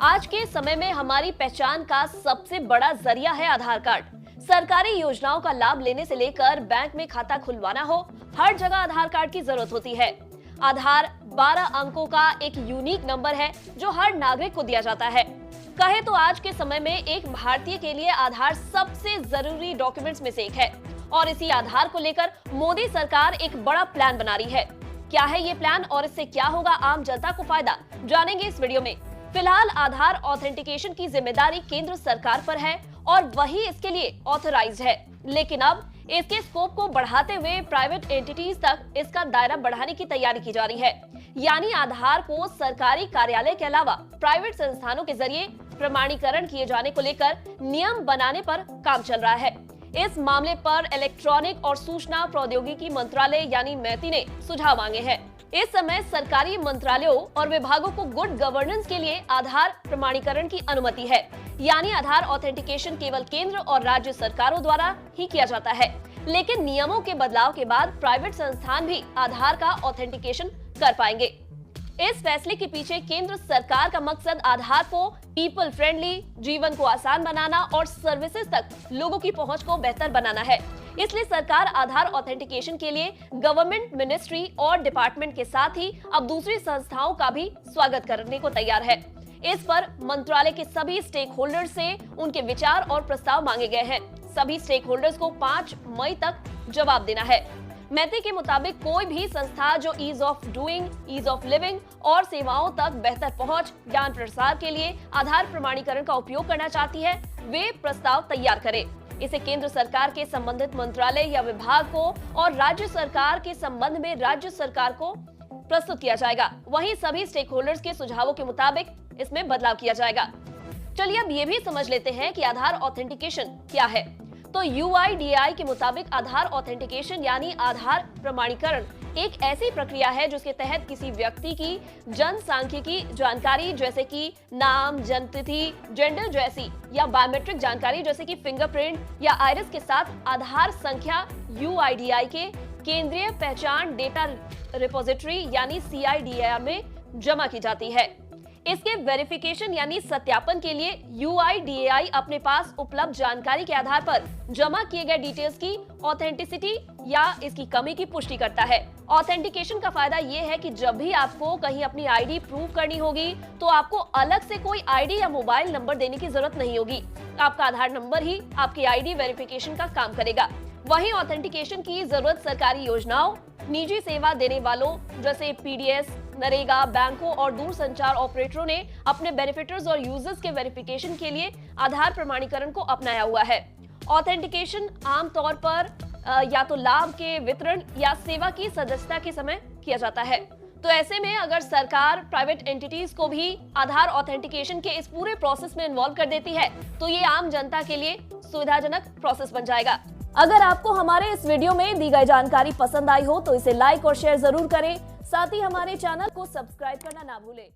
आज के समय में हमारी पहचान का सबसे बड़ा जरिया है आधार कार्ड। सरकारी योजनाओं का लाभ लेने से लेकर बैंक में खाता खुलवाना हो, हर जगह आधार कार्ड की जरूरत होती है। आधार 12 अंकों का एक यूनिक नंबर है जो हर नागरिक को दिया जाता है। कहे तो आज के समय में एक भारतीय के लिए आधार सबसे जरूरी डॉक्यूमेंट्स में से एक है और इसी आधार को लेकर मोदी सरकार एक बड़ा प्लान बना रही है। क्या है ये प्लान और इससे क्या होगा आम जनता को फायदा, जानेंगे इस वीडियो में। फिलहाल आधार ऑथेंटिकेशन की जिम्मेदारी केंद्र सरकार पर है और वही इसके लिए ऑथराइज्ड है, लेकिन अब इसके स्कोप को बढ़ाते हुए प्राइवेट एंटिटीज तक इसका दायरा बढ़ाने की तैयारी की जा रही है। यानी आधार को सरकारी कार्यालय के अलावा प्राइवेट संस्थानों के जरिए प्रमाणीकरण किए जाने को लेकर नियम बनाने पर काम चल रहा है। इस मामले पर इलेक्ट्रॉनिक और सूचना प्रौद्योगिकी मंत्रालय यानी मैती ने सुझाव मांगे हैं। इस समय सरकारी मंत्रालयों और विभागों को गुड गवर्नेंस के लिए आधार प्रमाणीकरण की अनुमति है, यानी आधार ऑथेंटिकेशन केवल केंद्र और राज्य सरकारों द्वारा ही किया जाता है। लेकिन नियमों के बदलाव के बाद प्राइवेट संस्थान भी आधार का ऑथेंटिकेशन कर पाएंगे। इस फैसले के पीछे केंद्र सरकार का मकसद आधार को पीपल फ्रेंडली, जीवन को आसान बनाना और सर्विसेज तक लोगों की पहुंच को बेहतर बनाना है। इसलिए सरकार आधार ऑथेंटिकेशन के लिए गवर्नमेंट मिनिस्ट्री और डिपार्टमेंट के साथ ही अब दूसरी संस्थाओं का भी स्वागत करने को तैयार है। इस पर मंत्रालय के सभी स्टेक होल्डर्स से उनके विचार और प्रस्ताव मांगे गए हैं। सभी स्टेक होल्डर्स को 5 मई तक जवाब देना है। मैती के मुताबिक कोई भी संस्था जो ease of doing, ease of living और सेवाओं तक बेहतर पहुंच, ज्ञान प्रसार के लिए आधार प्रमाणीकरण का उपयोग करना चाहती है, वे प्रस्ताव तैयार करे। इसे केंद्र सरकार के संबंधित मंत्रालय या विभाग को और राज्य सरकार के संबंध में राज्य सरकार को प्रस्तुत किया जाएगा। वहीं सभी स्टेक होल्डर्स के सुझावों के मुताबिक इसमें बदलाव किया जाएगा। चलिए अब ये भी समझ लेते हैं कि आधार ऑथेंटिकेशन क्या है। तो UIDAI के मुताबिक आधार ऑथेंटिकेशन यानी आधार प्रमाणीकरण एक ऐसी प्रक्रिया है जिसके तहत किसी व्यक्ति की जनसांख्यिकी जानकारी जैसे कि नाम, जन्मतिथि, जेंडर जैसी या बायोमेट्रिक जानकारी जैसे कि फिंगरप्रिंट या आइरिस के साथ आधार संख्या UIDAI के केंद्रीय पहचान डेटा रिपोजिटरी यानी CIDR में जमा की जाती है। इसके वेरिफिकेशन यानी सत्यापन के लिए UIDAI अपने पास उपलब्ध जानकारी के आधार पर जमा किए गए डिटेल्स की ऑथेंटिसिटी या इसकी कमी की पुष्टि करता है। ऑथेंटिकेशन का फायदा यह है कि जब भी आपको कहीं अपनी आईडी प्रूव करनी होगी तो आपको अलग से कोई आईडी या मोबाइल नंबर देने की जरूरत नहीं होगी। आपका आधार नंबर ही आपकी आईडी वेरिफिकेशन का काम करेगा। वहीं ऑथेंटिकेशन की जरूरत सरकारी योजनाओं, निजी सेवा देने वालों जैसे PDS, नरेगा, बैंकों और दूरसंचार ऑपरेटरों ने अपने बेनिफिटर्स और यूजर्स के वेरिफिकेशन के लिए आधार प्रमाणीकरण को अपनाया हुआ है। ऑथेंटिकेशन आमतौर पर या तो लाभ के वितरण या सेवा की सदस्यता के समय किया जाता है। तो ऐसे में अगर सरकार प्राइवेट एंटिटीज को भी आधार ऑथेंटिकेशन के इस पूरे प्रोसेस में इन्वॉल्व कर देती है तो ये आम जनता के लिए सुविधाजनक प्रोसेस बन जाएगा। अगर आपको हमारे इस वीडियो में दी गई जानकारी पसंद आई हो तो इसे लाइक और शेयर जरूर करें। साथ ही हमारे चैनल को सब्सक्राइब करना ना भूलें।